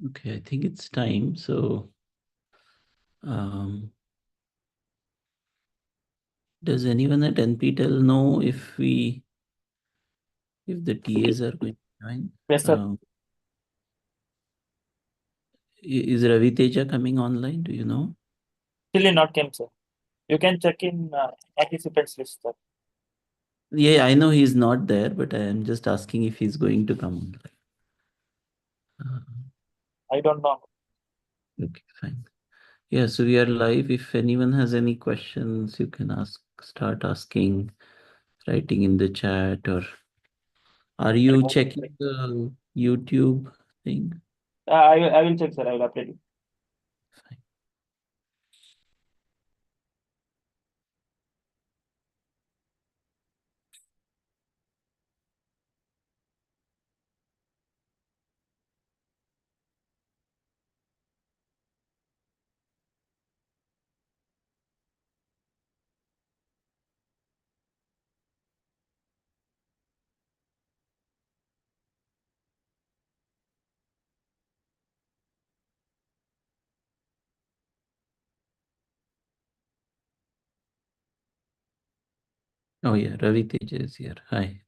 Okay, I think it's time. So, um, does anyone at NPTEL know if the TAs are going to join? Yes, sir. Um, is Ravi Teja coming online? Do you know? Still not came, sir. You can check in participants list, sir. Yeah, I know he's not there, but I am just asking if he's going to come online. I don't know. Okay, fine. Yeah, so we are live. If anyone has any questions, you can start asking, writing in the chat, or are you checking the YouTube thing? I will check, sir. I will update you. Fine. Oh yeah, Ravi Teja is here. Hi.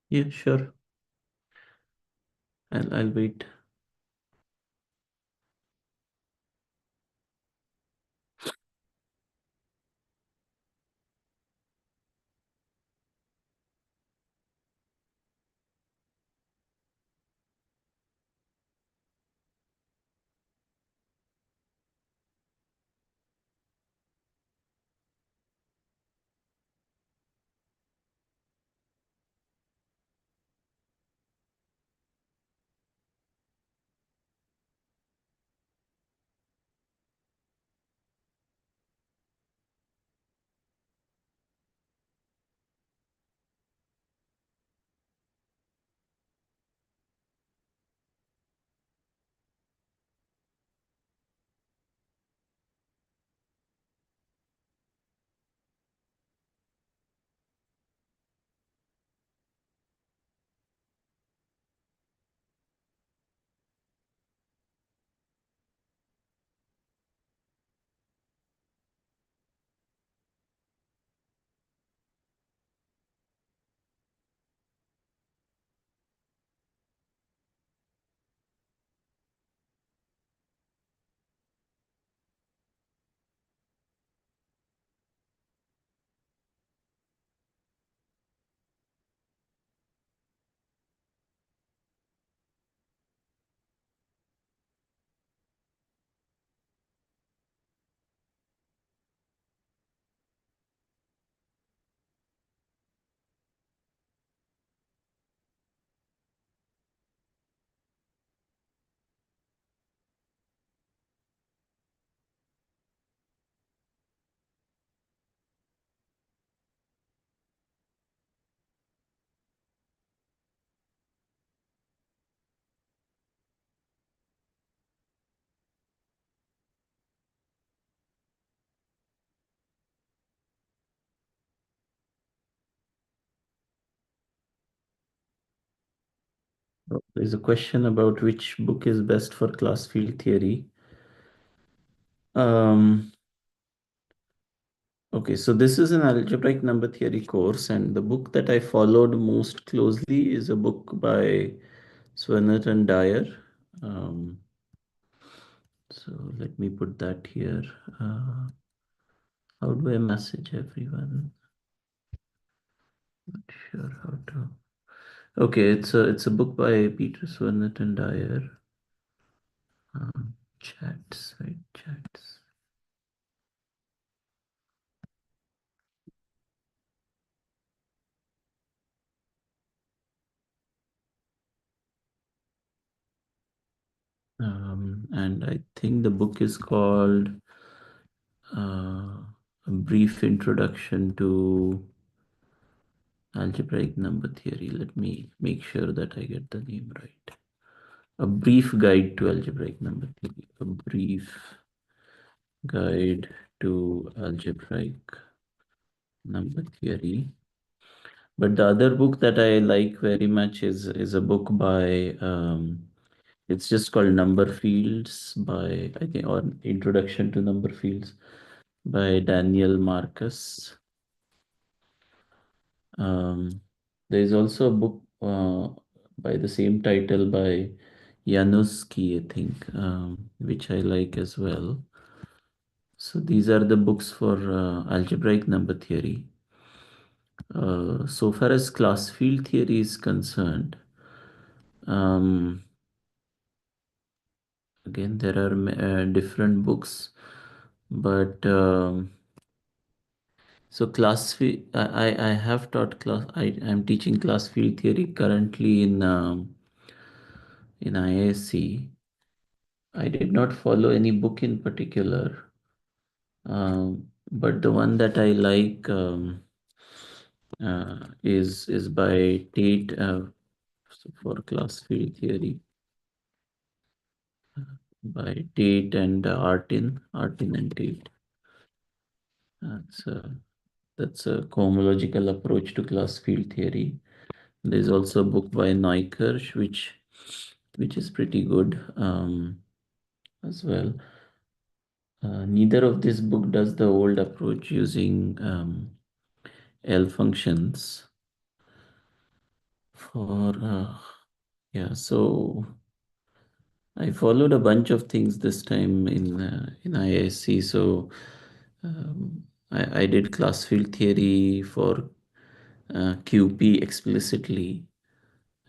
Yeah, sure. I'll wait. There's a question about which book is best for class field theory. Um, okay, so this is an algebraic number theory course, and the book that I followed most closely is a book by Swennert and Dyer. Um, so let me put that here. Uh, how do I message everyone? Not sure how to. Okay, it's a book by Peter Swennert and Dyer. Chats, right? Chats. And I think the book is called A Brief Introduction to Algebraic Number Theory. Let me make sure that I get the name right. A Brief Guide to Algebraic Number Theory. A Brief Guide to Algebraic Number Theory. But the other book that I like very much is a book by it's just called Number Fields by I think or Introduction to Number Fields by Daniel Marcus. There is also a book by the same title by Januski, I think, which I like as well. So these are the books for algebraic number theory. So far as class field theory is concerned, um, again there are different books, but so I have taught class. I'm teaching class field theory currently in IISc. I did not follow any book in particular, but the one that I like is by Tate for class field theory by Tate and Artin and Tate. That's a that's a cohomological approach to class field theory. There's also a book by Neukirch, which is pretty good as well. Neither of this book does the old approach using L functions. For yeah, so I followed a bunch of things this time in ISC. So I did class field theory for QP explicitly,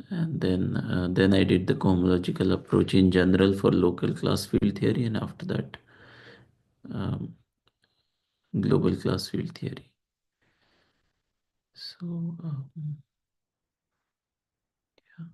and then I did the cohomological approach in general for local class field theory, and after that, um, global class field theory. So yeah,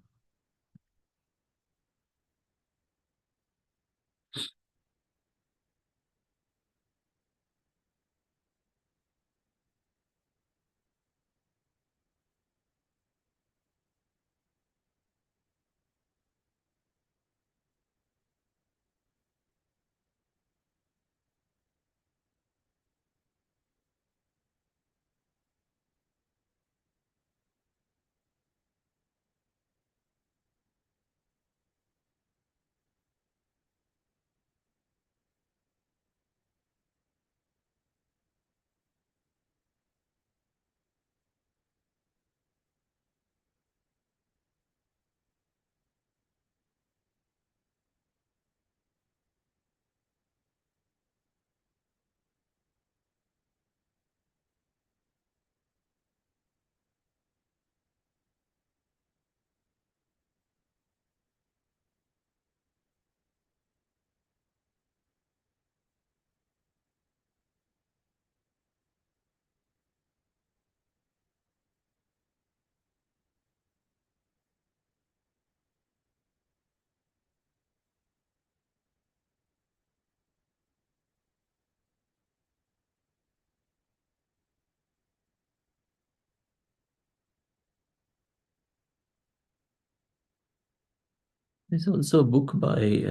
there's also a book by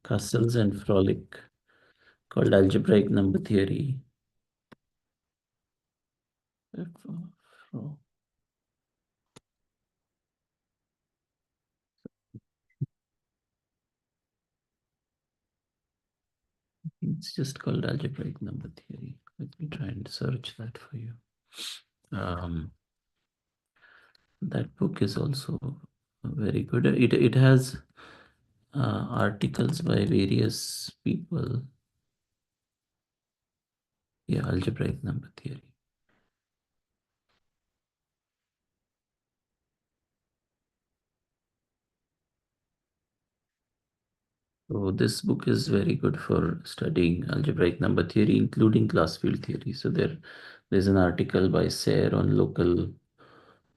Castles and Frolic called Algebraic Number Theory. It's just called Algebraic Number Theory. Let me try and search that for you. Um, that book is also very good. It has articles by various people. Yeah, Algebraic Number Theory. So this book is very good for studying algebraic number theory, including class field theory. So there's an article by Sayre on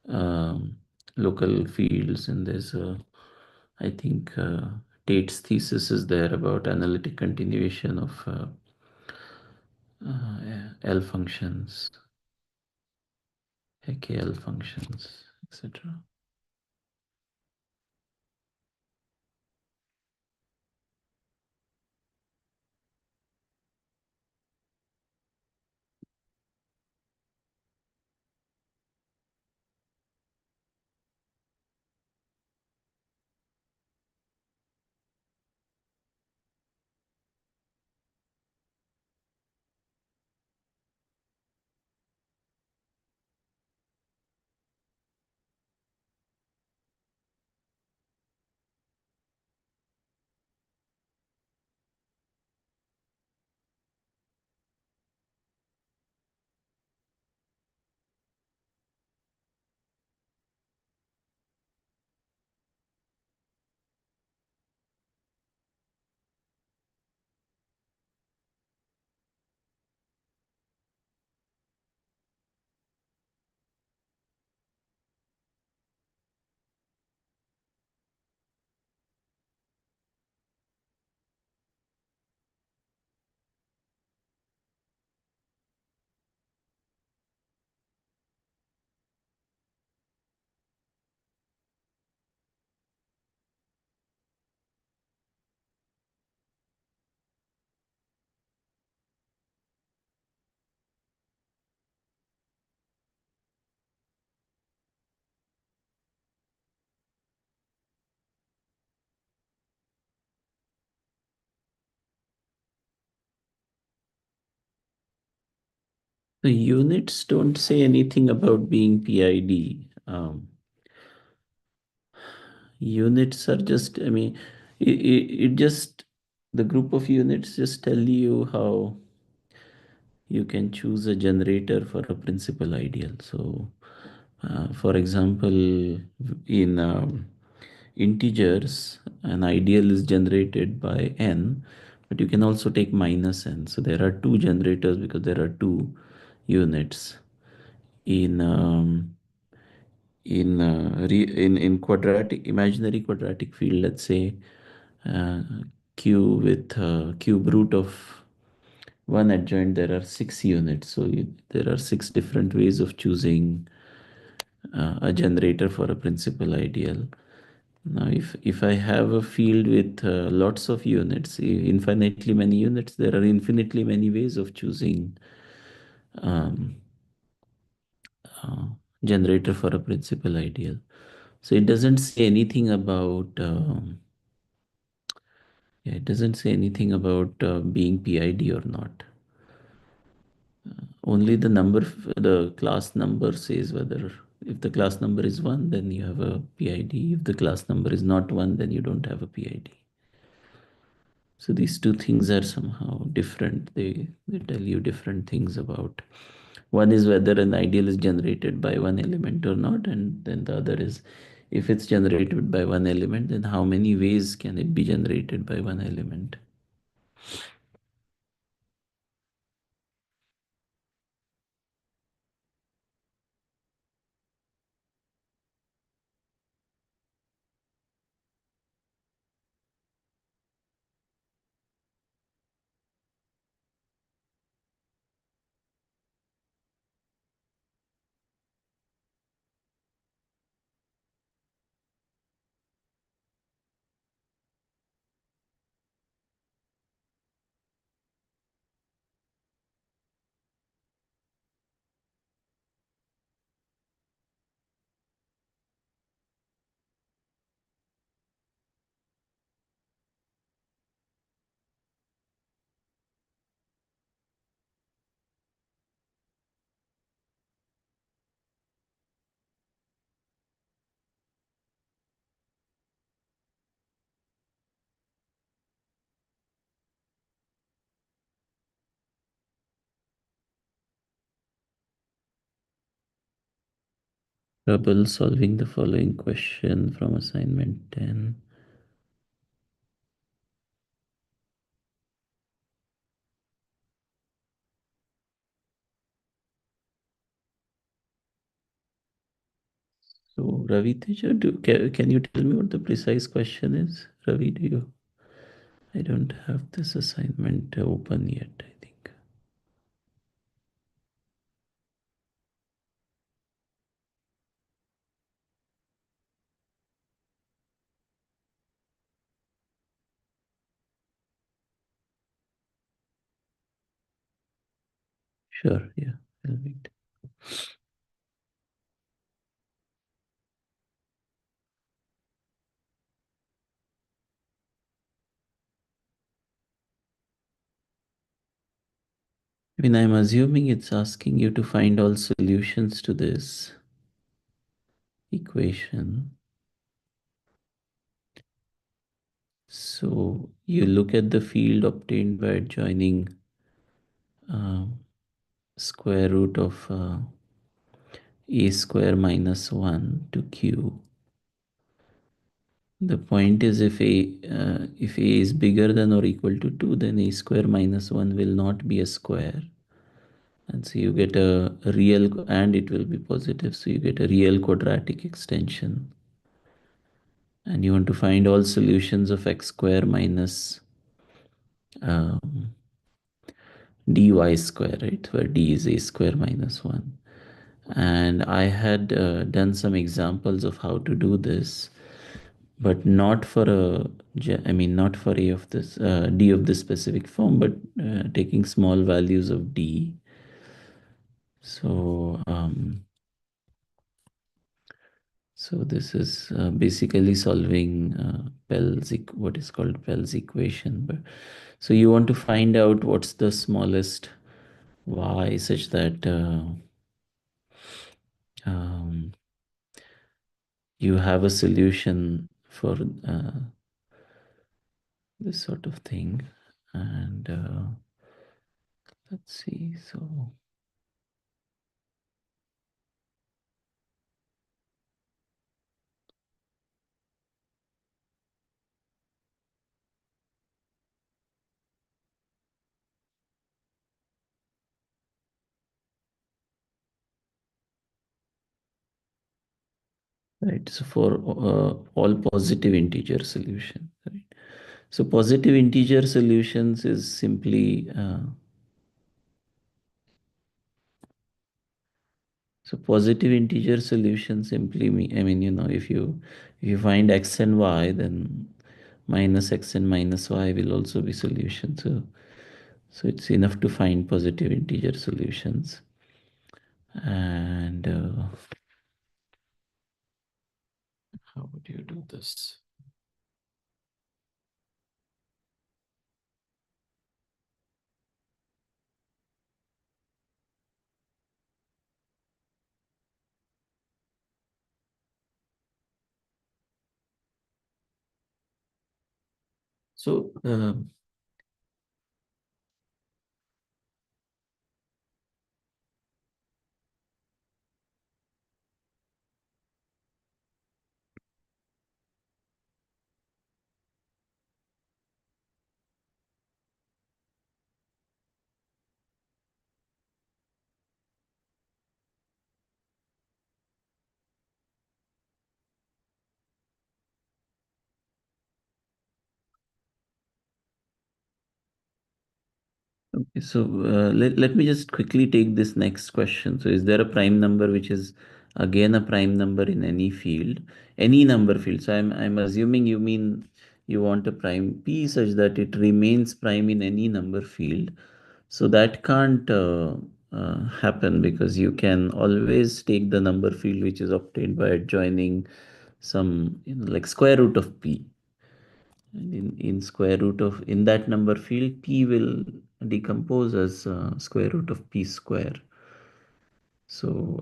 um, local fields, and there's I think Tate's thesis is there about analytic continuation of yeah, L functions, KL functions, etc. The units don't say anything about being PID. Units are just, I mean, it just, the group of units just tell you how you can choose a generator for a principal ideal. So, for example, in integers, an ideal is generated by n, but you can also take minus n. So there are two generators because there are two units. In in quadratic, imaginary quadratic field, let's say uh, q with cube root of one adjoint, there are six units. So there are six different ways of choosing a generator for a principal ideal. Now, if I have a field with lots of units, infinitely many units, there are infinitely many ways of choosing um, uh, generator for a principal ideal. So it doesn't say anything about yeah, it doesn't say anything about being PID or not. Only the number, the class number says whether, if the class number is 1, then you have a PID. If the class number is not 1, then you don't have a PID. So these two things are somehow different. They tell you different things about. One is whether an ideal is generated by one element or not, and then the other is if it's generated by one element, then how many ways can it be generated by one element? Trouble solving the following question from assignment 10. So, Ravi Teja, can you tell me what the precise question is? Ravi, do you? I don't have this assignment open yet, I think. Sure, yeah, I'll wait. I mean, I'm assuming it's asking you to find all solutions to this equation. So you look at the field obtained by joining um, square root of a square minus 1 to q. The point is if a is bigger than or equal to 2, then a square minus 1 will not be a square. And so you get a real, and it will be positive, so you get a real quadratic extension. And you want to find all solutions of x square minus um, dy square, right? Where d is a square minus 1. And I had done some examples of how to do this, but not for I mean, not for a of this, d of this specific form, but taking small values of d. So, so this is basically solving what is called Pell's equation. But so you want to find out what's the smallest y such that um, you have a solution for this sort of thing. And let's see. So right. So for all positive integer solutions, right? So positive integer solutions is simply so positive integer solution simply I mean, if you find x and y, then minus x and minus y will also be solution. So it's enough to find positive integer solutions. And how would you do this? So okay, so let me just quickly take this next question. So is there a prime number which is again a prime number in any field, any number field? So I'm assuming you mean you want a prime p such that it remains prime in any number field. So that can't happen, because you can always take the number field which is obtained by adjoining some, like square root of p. And in square root of, in that number field, p will decompose as square root of p square. So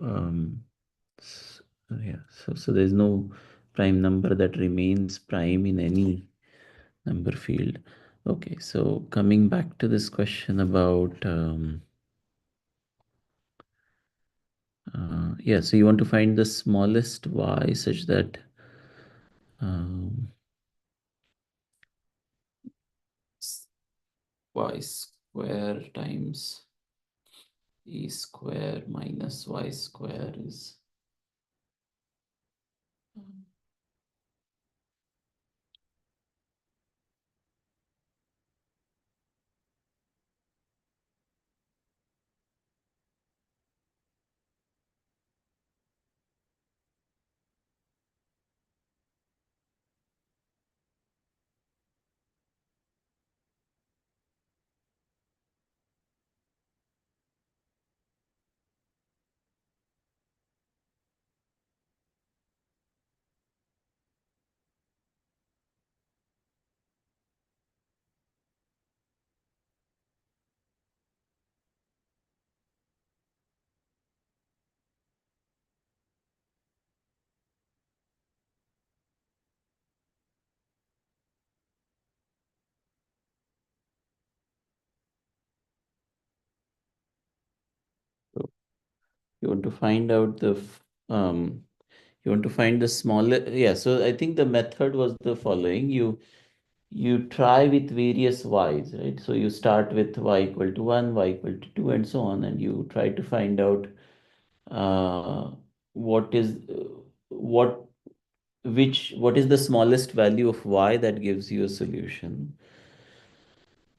yeah, so there's no prime number that remains prime in any number field. Okay, so coming back to this question about yeah, so you want to find the smallest y such that um, y square times a square minus y square is so you want to find out the you want to find the smaller, yeah, so I think the method was the following. You try with various y's, right? So you start with y equal to 1, y equal to 2, and so on, and you try to find out uh, what is what what is the smallest value of y that gives you a solution.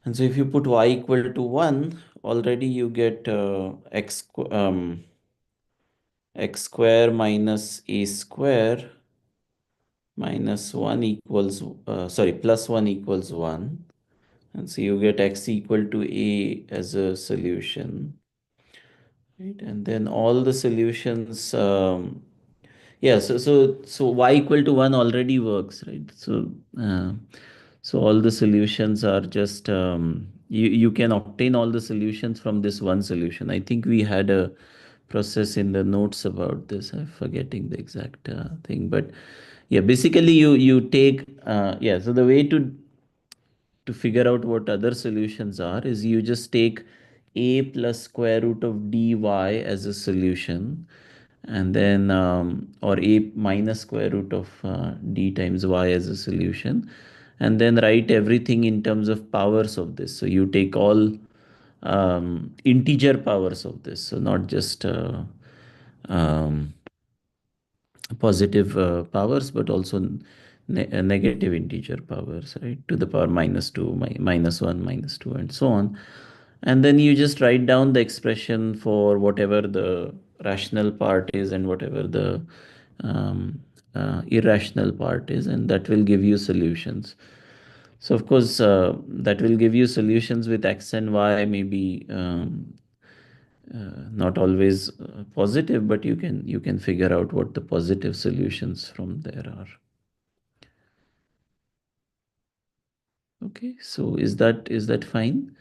And so if you put y equal to 1, already you get x square minus a square minus 1 equals, sorry, plus 1 equals 1. And so you get x equal to a as a solution, right? And then all the solutions, yeah, so y equal to 1 already works, right? Uh, so all the solutions are just, you can obtain all the solutions from this one solution. I think we had a process in the notes about this. I'm forgetting the exact thing, but yeah, basically you take yeah. So the way to figure out what other solutions are is you just take a plus square root of dy as a solution, and then or a minus square root of d times y as a solution, and then write everything in terms of powers of this. So you take all integer powers of this, so not just um, positive powers, but also negative integer powers, right? To the power minus 2, minus 1, minus 2, and so on. And then you just write down the expression for whatever the rational part is and whatever the um, irrational part is, and that will give you solutions. So of course, that will give you solutions with x and y, maybe not always positive, but you can figure out what the positive solutions from there are. Okay, so is that fine?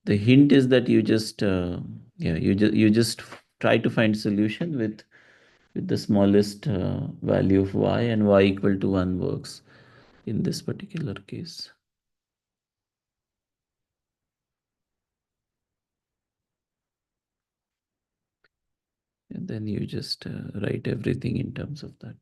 The hint is that you just yeah, you just try to find solution with the smallest value of y, and y equal to 1 works in this particular case. And then you just write everything in terms of that.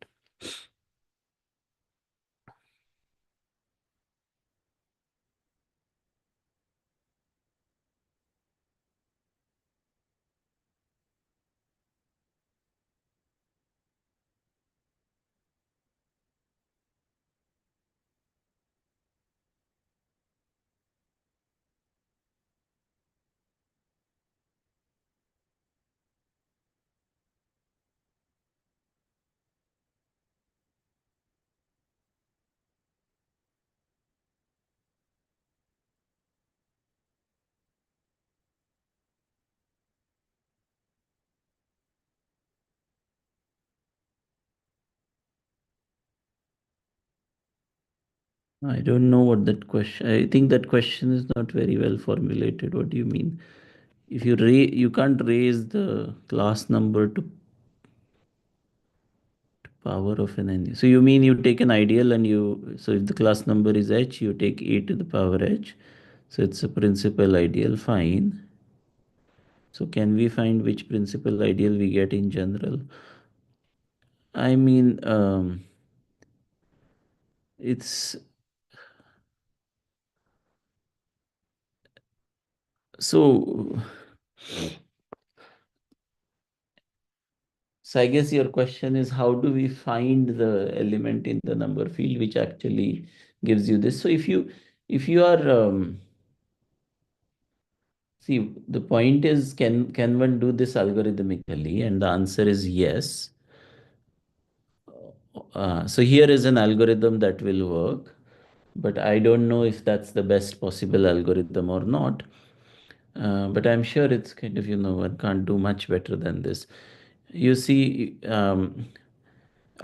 I don't know what that question. I think that question is not very well formulated. What do you mean? If you can't raise the class number to power of an n. So you mean you take an ideal and so if the class number is h, you take a to the power h. So it's a principal ideal, fine. So can we find which principal ideal we get in general? I mean, it's so. So I guess your question is how do we find the element in the number field which actually gives you this? So if you are see, the point is, can one do this algorithmically? And the answer is yes. So here is an algorithm that will work, but I don't know if that's the best possible algorithm or not. But I'm sure it's kind of, one can't do much better than this. You see,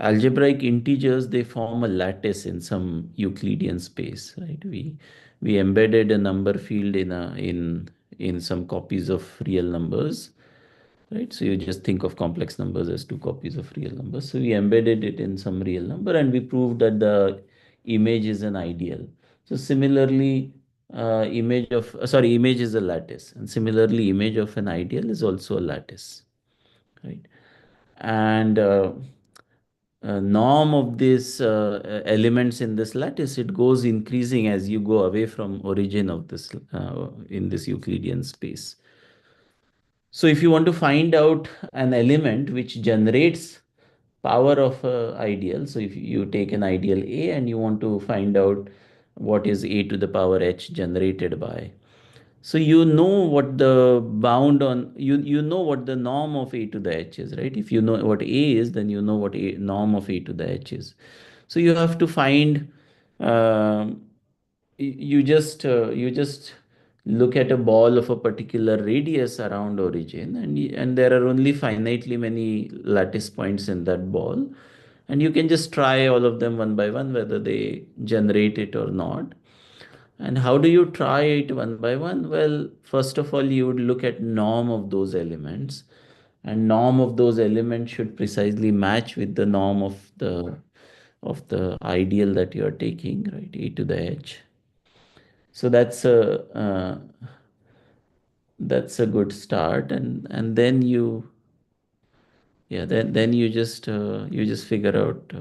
algebraic integers, they form a lattice in some Euclidean space, right? We embedded a number field in some copies of real numbers, right? So you just think of complex numbers as two copies of real numbers. So we embedded it in some real number, and we proved that the image is an ideal. So similarly, image is a lattice, and similarly, image of an ideal is also a lattice, right? And norm of these elements in this lattice, it goes increasing as you go away from origin of this in this Euclidean space. So if you want to find out an element which generates power of ideal, so if you take an ideal A and you want to find out what is a to the power h generated by, so you know what the bound on you know what the norm of a to the h is, right? If you know what a is, then you know what a norm of a to the h is. So you have to find um, you just look at a ball of a particular radius around origin, and there are only finitely many lattice points in that ball, and you can just try all of them one by one whether they generate it or not. And how do you try it one by one? Well, first of all, you would look at norm of those elements, and norm of those elements should precisely match with the norm of the ideal that you are taking, right? E to the h. So that's a good start, and then you, yeah, then you just figure out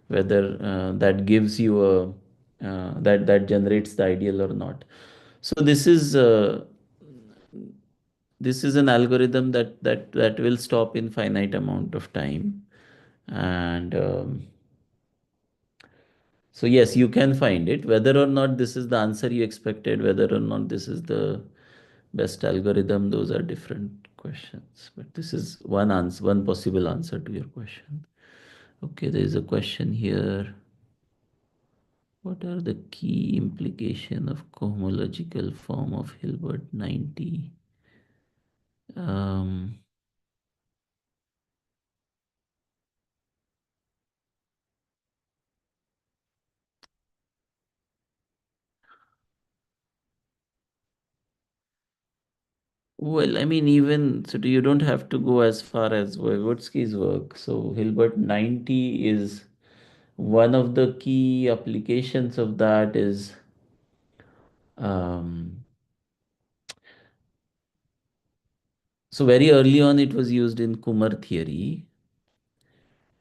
whether that gives you a that generates the ideal or not. So this is an algorithm that will stop in finite amount of time, and so yes, you can find it. Whether or not this is the answer you expected, whether or not this is the best algorithm, those are different questions. But this is one answer, one possible answer to your question. Okay, there is a question here. What are the key implication of cohomological form of Hilbert 90? Um, well, I mean, even so, you don't have to go as far as Vygotsky's work. So Hilbert 90 is one of the key applications of that is um, so very early on it was used in Kumar theory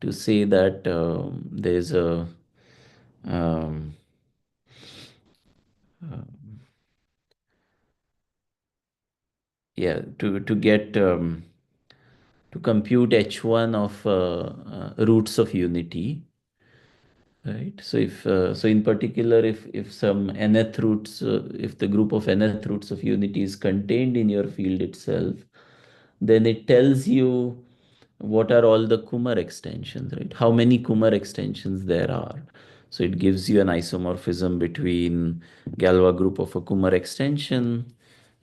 to say that there's a um, yeah to get to compute h1 of roots of unity, right? So if so in particular, if some nth roots, if the group of nth roots of unity is contained in your field itself, then it tells you what are all the Kumar extensions, right? How many Kumar extensions there are. So it gives you an isomorphism between Galois group of a Kumar extension,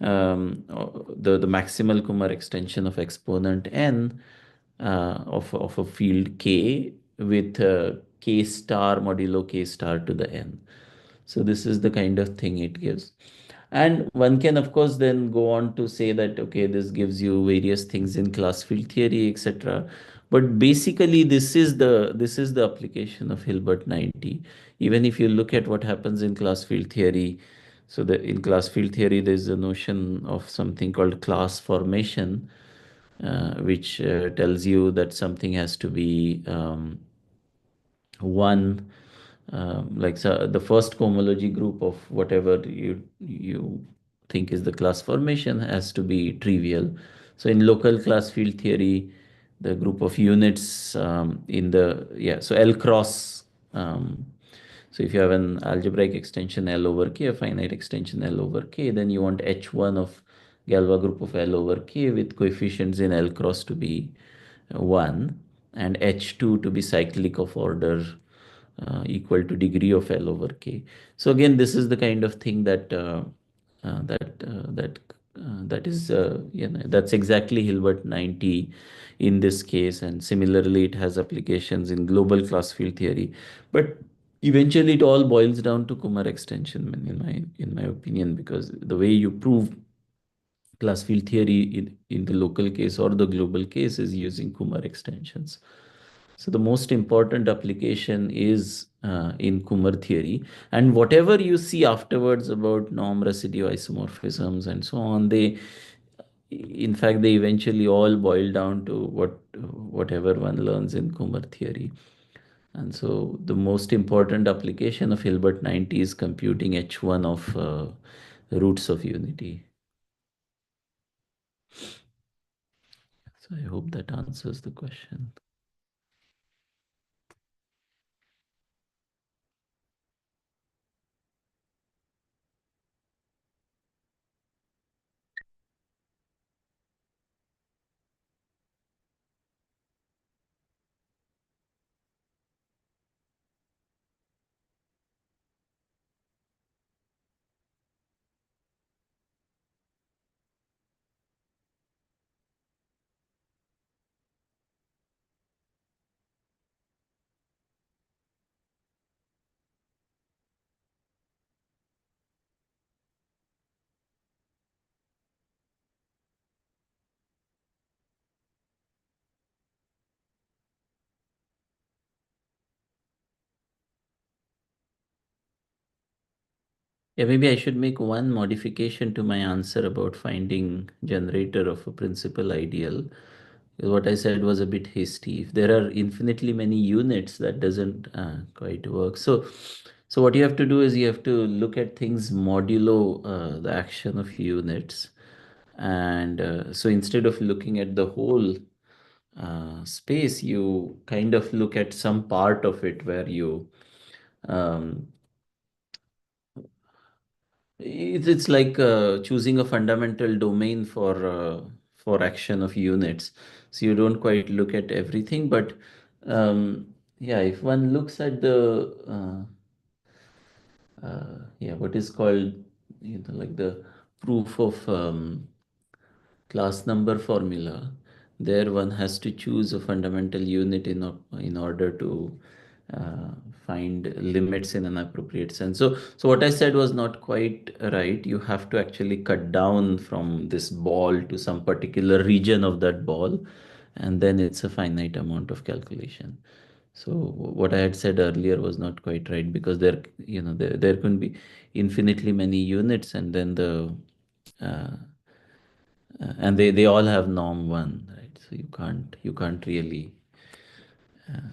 the maximal Kumar extension of exponent n of a field K with K star modulo K star to the n. So this is the kind of thing it gives. And one can, of course, then go on to say that, okay, this gives you various things in class field theory, etc. But basically, this is the application of Hilbert 90. Even if you look at what happens in class field theory, so in class field theory, there's a notion of something called class formation, which tells you that something has to be one, like so the first cohomology group of whatever you think is the class formation has to be trivial. So in local class field theory, the group of units in the, yeah, so L cross, so if you have an algebraic extension L over K, a finite extension L over K, then you want H1 of Galois group of L over K with coefficients in L cross to be 1 and H2 to be cyclic of order equal to degree of L over K. So again, this is the kind of thing that is that's exactly Hilbert 90 in this case, and similarly it has applications in global class field theory. But eventually it all boils down to Kumar extension in my opinion, because the way you prove class field theory in the local case or the global case is using Kumar extensions. So the most important application is in Kumar theory, and whatever you see afterwards about norm residue isomorphisms and so on, in fact, they eventually all boil down to whatever one learns in Kumar theory. And so the most important application of Hilbert 90 is computing H1 of roots of unity. So I hope that answers the question. Yeah, maybe I should make one modification to my answer about finding generator of a principal ideal. What I said was a bit hasty. If there are infinitely many units, that doesn't quite work. So what you have to do is you have to look at things modulo the action of units, and so instead of looking at the whole space, you kind of look at some part of it where you um, it's like choosing a fundamental domain for action of units. So you don't quite look at everything, but yeah, if one looks at yeah, what is called, like the proof of class number formula, there one has to choose a fundamental unit in order to uh, find limits in an appropriate sense. So what I said was not quite right. You have to actually cut down from this ball to some particular region of that ball, and then it's a finite amount of calculation. So what I had said earlier was not quite right, because there can be infinitely many units, and then uh, and they all have norm one, right? So you can't really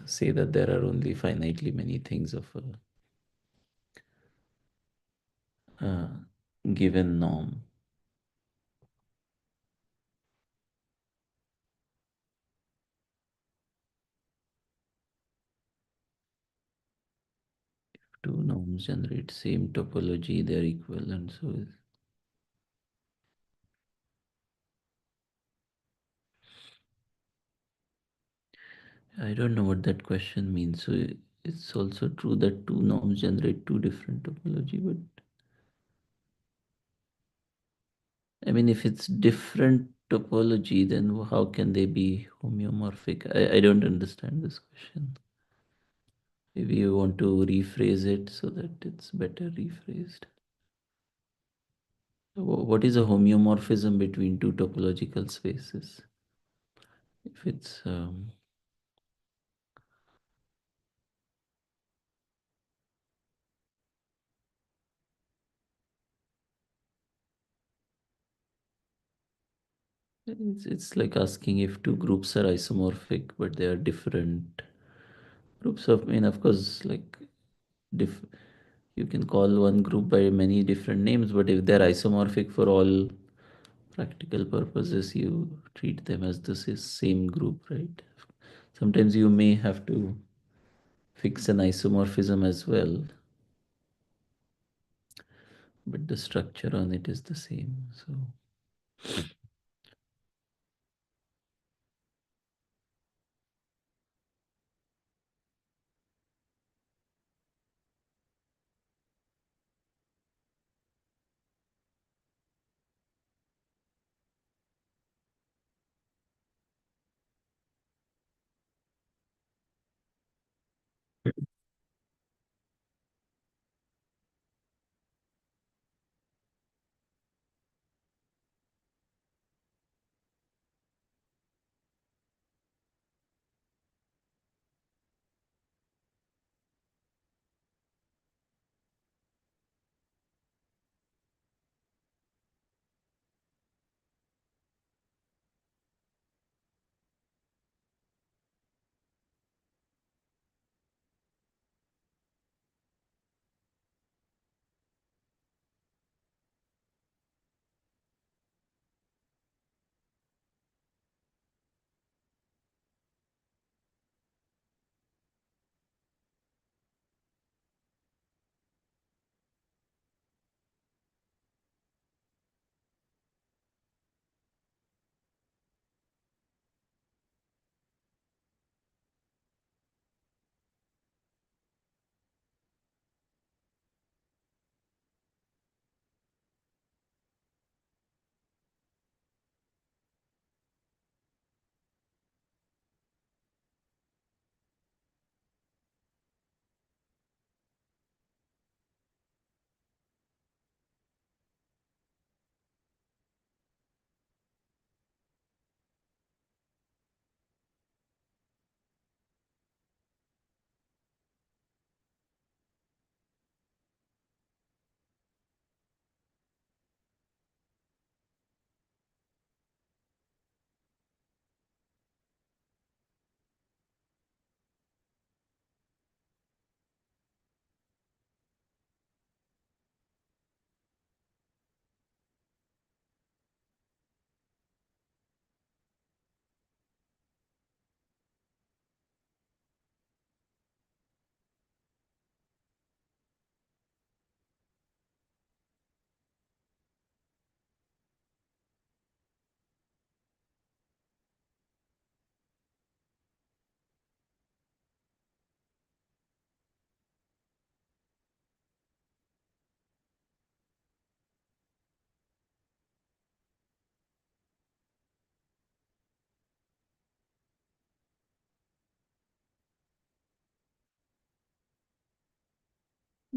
say that there are only finitely many things of a given norm. Two norms generate same topology, they're equivalent. So I don't know what that question means. So it's also true that two norms generate two different topology, but I mean, if it's different topology, then how can they be homeomorphic? I don't understand this question. Maybe you want to rephrase it so that it's better rephrased. What is a homeomorphism between two topological spaces? If it's like asking if two groups are isomorphic, but they are different groups of. I mean, of course, like diff, you can call one group by many different names, but if they're isomorphic for all practical purposes, you treat them as the same group, right? Sometimes you may have to fix an isomorphism as well, but the structure on it is the same. So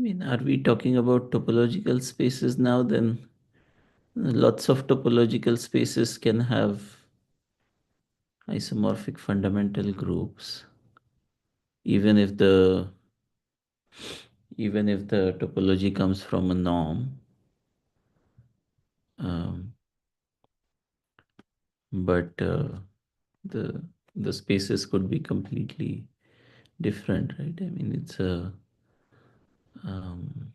I mean, are we talking about topological spaces now? Then lots of topological spaces can have isomorphic fundamental groups, even if the even if the topology comes from a norm. Um, but the the spaces could be completely different, right? I mean, it's a um,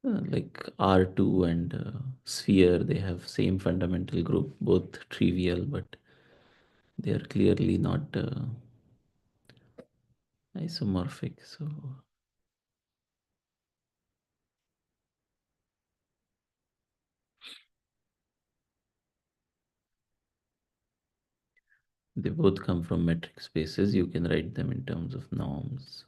like R2 and sphere, they have same fundamental group, both trivial, but they are clearly not isomorphic. So they both come from metric spaces. You can write them in terms of norms.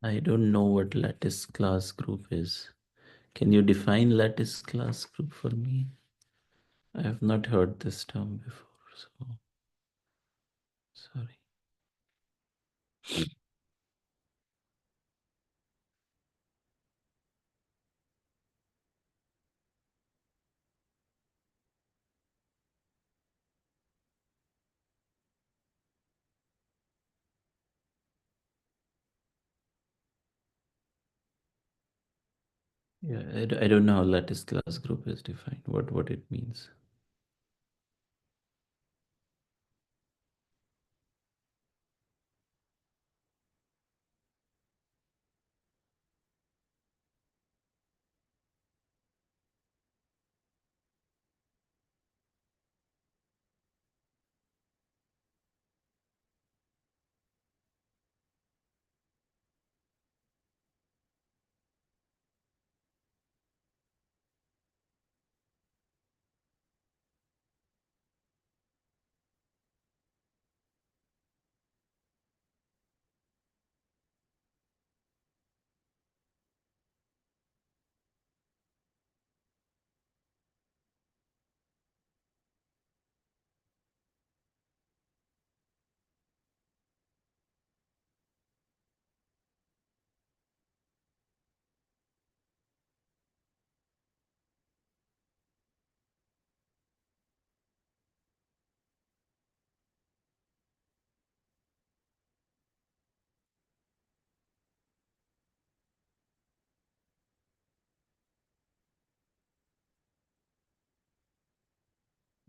I don't know what lattice class group is. Can you define lattice class group for me? I have not heard this term before, so sorry. Yeah, I don't know how lattice class group is defined, what it means.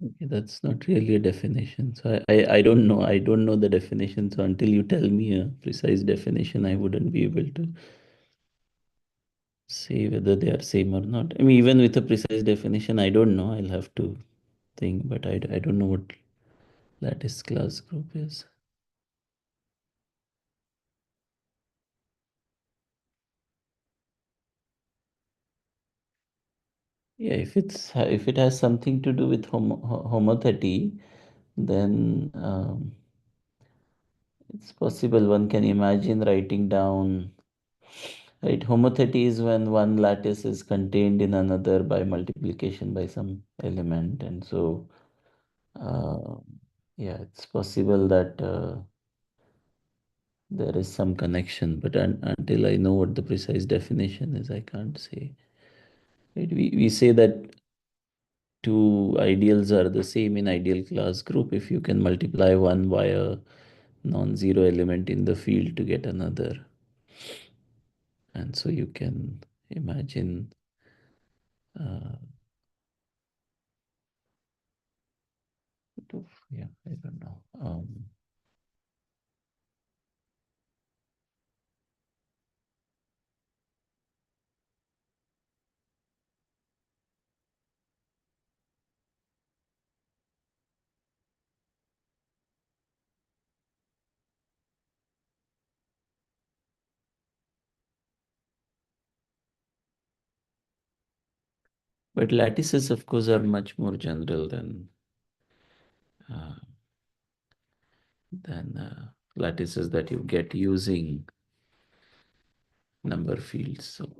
Okay, that's not really a definition. So I don't know. I don't know the definition. So until you tell me a precise definition, I wouldn't be able to say whether they are same or not. I mean, even with a precise definition, I don't know. I'll have to think, but I don't know what lattice class group is. Yeah, if it has something to do with homothety, then it's possible one can imagine writing down, right? Homothety is when one lattice is contained in another by multiplication by some element. And so, uh, yeah, it's possible that there is some connection, but until I know what the precise definition is, I can't say. Right? We say that two ideals are the same in ideal class group if you can multiply one by a non-zero element in the field to get another. And so you can imagine, uh, yeah, I don't know. But lattices, of course, are much more general uh, than lattices that you get using number fields. So,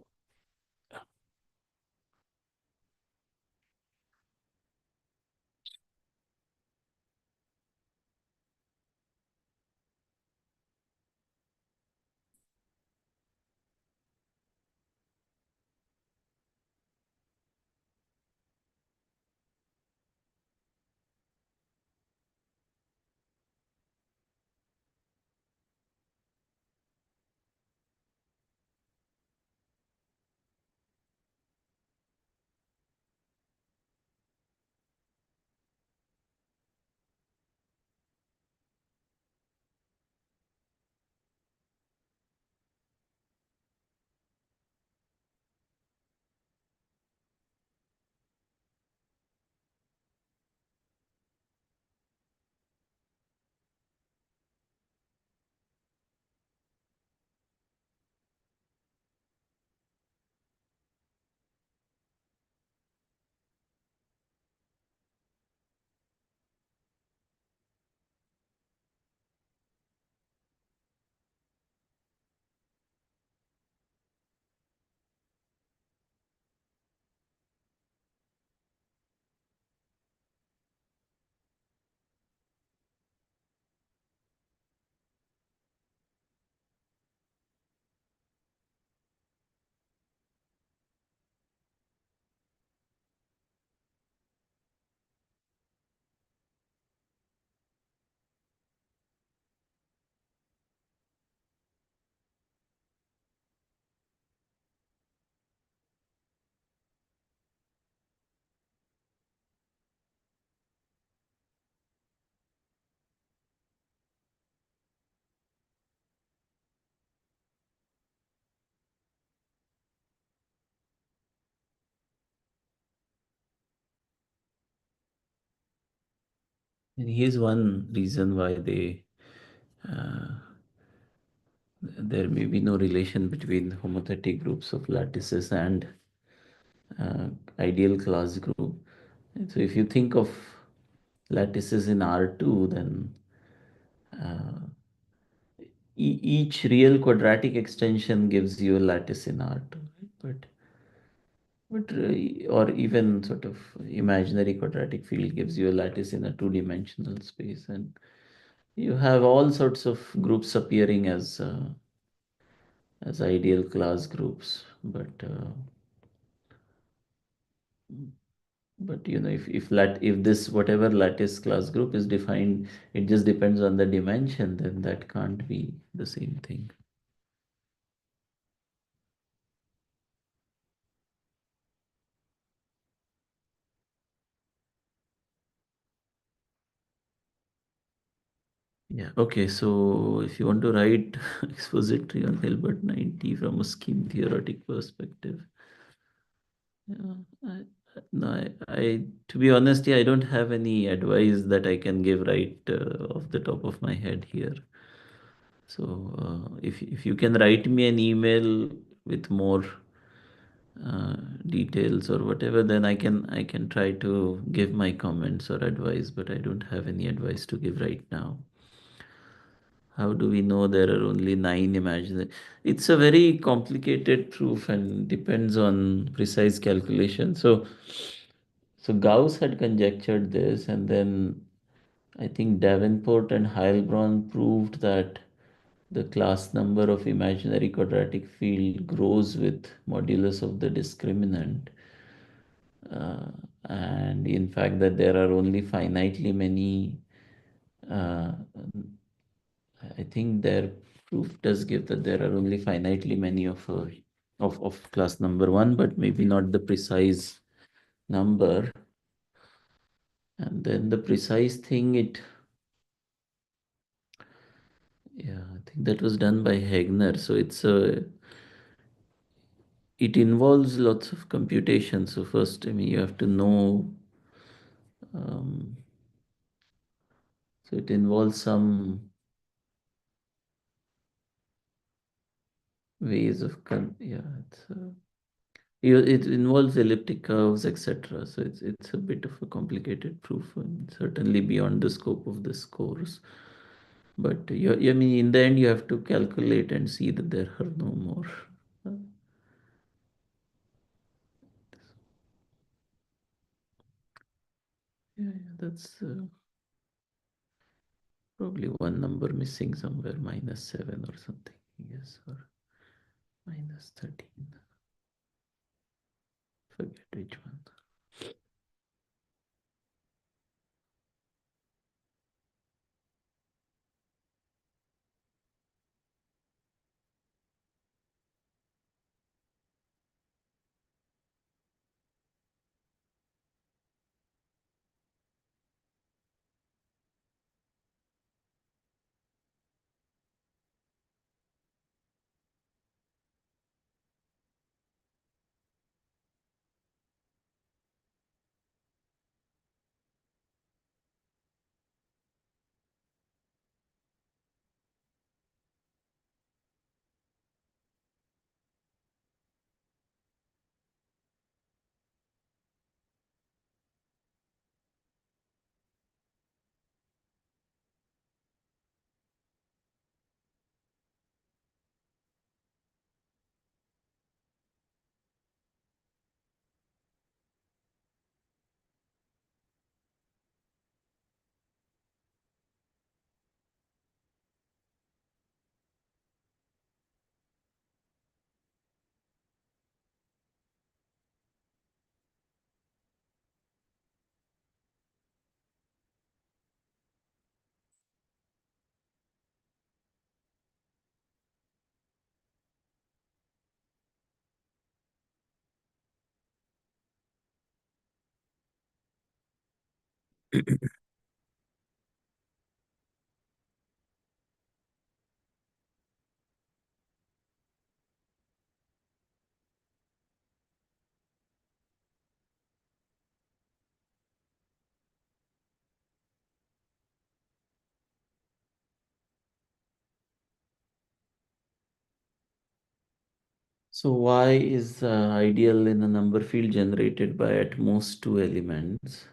and here's one reason why uh, there may be no relation between homothetic groups of lattices and uh, ideal class group. And so if you think of lattices in R2, then uh, each real quadratic extension gives you a lattice in R2, right? But or even sort of imaginary quadratic field gives you a lattice in a two-dimensional space, and you have all sorts of groups appearing as ideal class groups. But if this whatever lattice class group is defined, it just depends on the dimension, then that can't be the same thing. Yeah. Okay. So if you want to write expository on Hilbert 90 from a scheme theoretic perspective, yeah, no, to be honest, yeah, I don't have any advice that I can give right off the top of my head here. So if you can write me an email with more uh, details or whatever, then I can try to give my comments or advice, but I don't have any advice to give right now. How do we know there are only nine imaginary? It's a very complicated proof and depends on precise calculation. So Gauss had conjectured this, and then I think Davenport and Heilbronn proved that the class number of imaginary quadratic field grows with modulus of the discriminant, uh, and in fact that there are only finitely many, uh, I think their proof does give that there are only finitely many of class number one, but maybe not the precise number. And then the precise thing, yeah, I think that was done by Hegner. So it involves lots of computation. So first, I mean, you have to know. Um, so it involves some ways of yeah. It involves elliptic curves, etc. So it's a bit of a complicated proof, and certainly beyond the scope of this course. But I mean, in the end, you have to calculate and see that there are no more. Uh, yeah, that's probably one number missing somewhere, -7 or something, yes, or -13. Forget which one. So Y is ideal in a number field generated by at most two elements.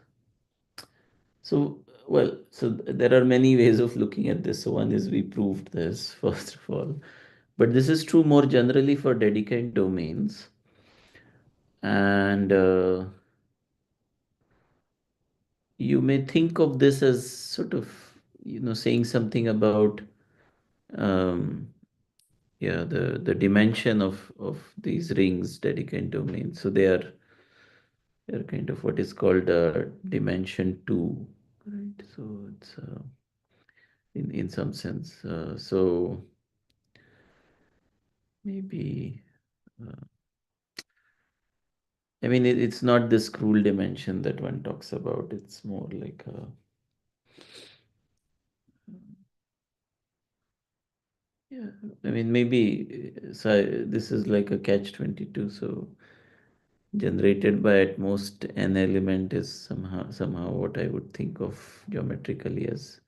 So, well, there are many ways of looking at this. So one is we proved this, first of all. But this is true more generally for Dedekind domains. And you may think of this as sort of, saying something about, um, yeah, the dimension of these rings, Dedekind domains. So they're kind of what is called dimension two, right? So it's in some sense. So maybe. Uh, I mean, it's not this cruel dimension that one talks about. It's more like a, yeah. I mean, maybe this is like a catch-22. So generated by at most an element is somehow what I would think of geometrically as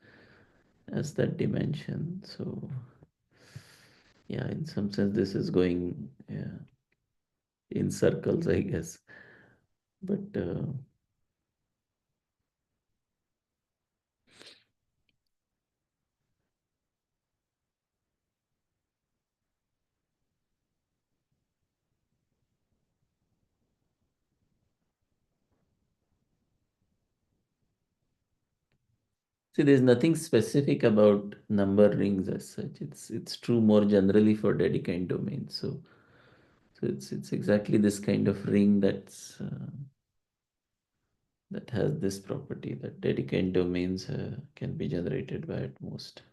that dimension. So yeah, in some sense, this is going, yeah, in circles, I guess. But See, there's nothing specific about number rings as such. It's true more generally for Dedekind domains. So it's exactly this kind of ring that has this property that Dedekind domains can be generated by at most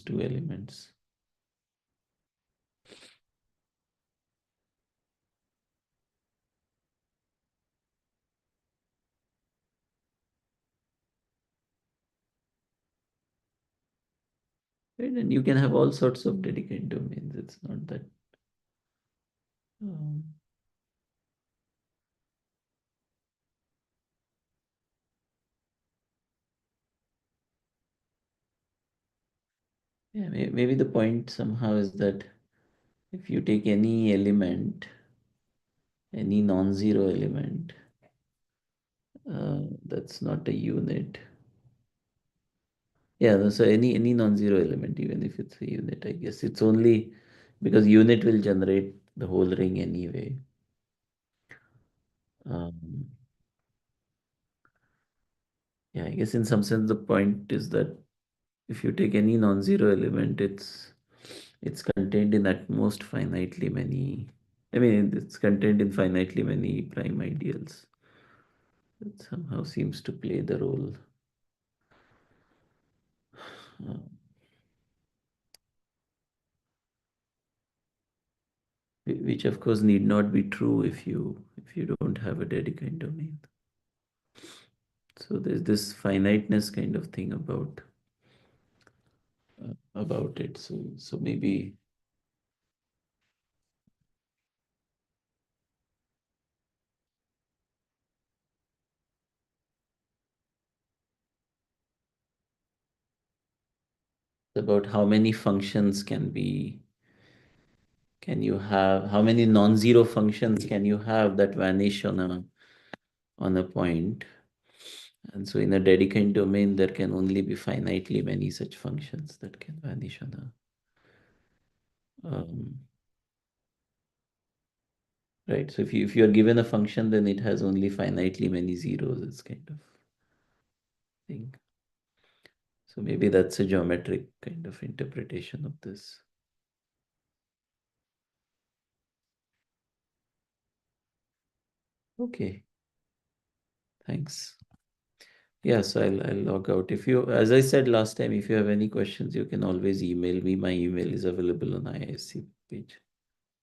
two elements. Right? And you can have all sorts of Dedekind domains. It's not that. Um, yeah, maybe the point somehow is that if you take any element, any non-zero element, that's not a unit. Yeah, no, so any non-zero element, even if it's a unit, I guess it's only because unit will generate the whole ring anyway. Um, yeah, I guess in some sense the point is that if you take any non-zero element, it's contained in at most finitely many. I mean, it's contained in finitely many prime ideals. It somehow seems to play the role. Uh, which of course need not be true if you don't have a Dedekind domain. So there's this finiteness kind of thing about it. So maybe about how many functions can you have, how many non-zero functions can you have that vanish on a point. And so in a Dedekind domain, there can only be finitely many such functions that can vanish on a right. So if you are given a function, then it has only finitely many zeros. It's kind of thing. So maybe that's a geometric kind of interpretation of this. Okay, thanks. Yeah, so I'll log out. If you, as I said last time, if you have any questions, you can always email me. My email is available on IISc page.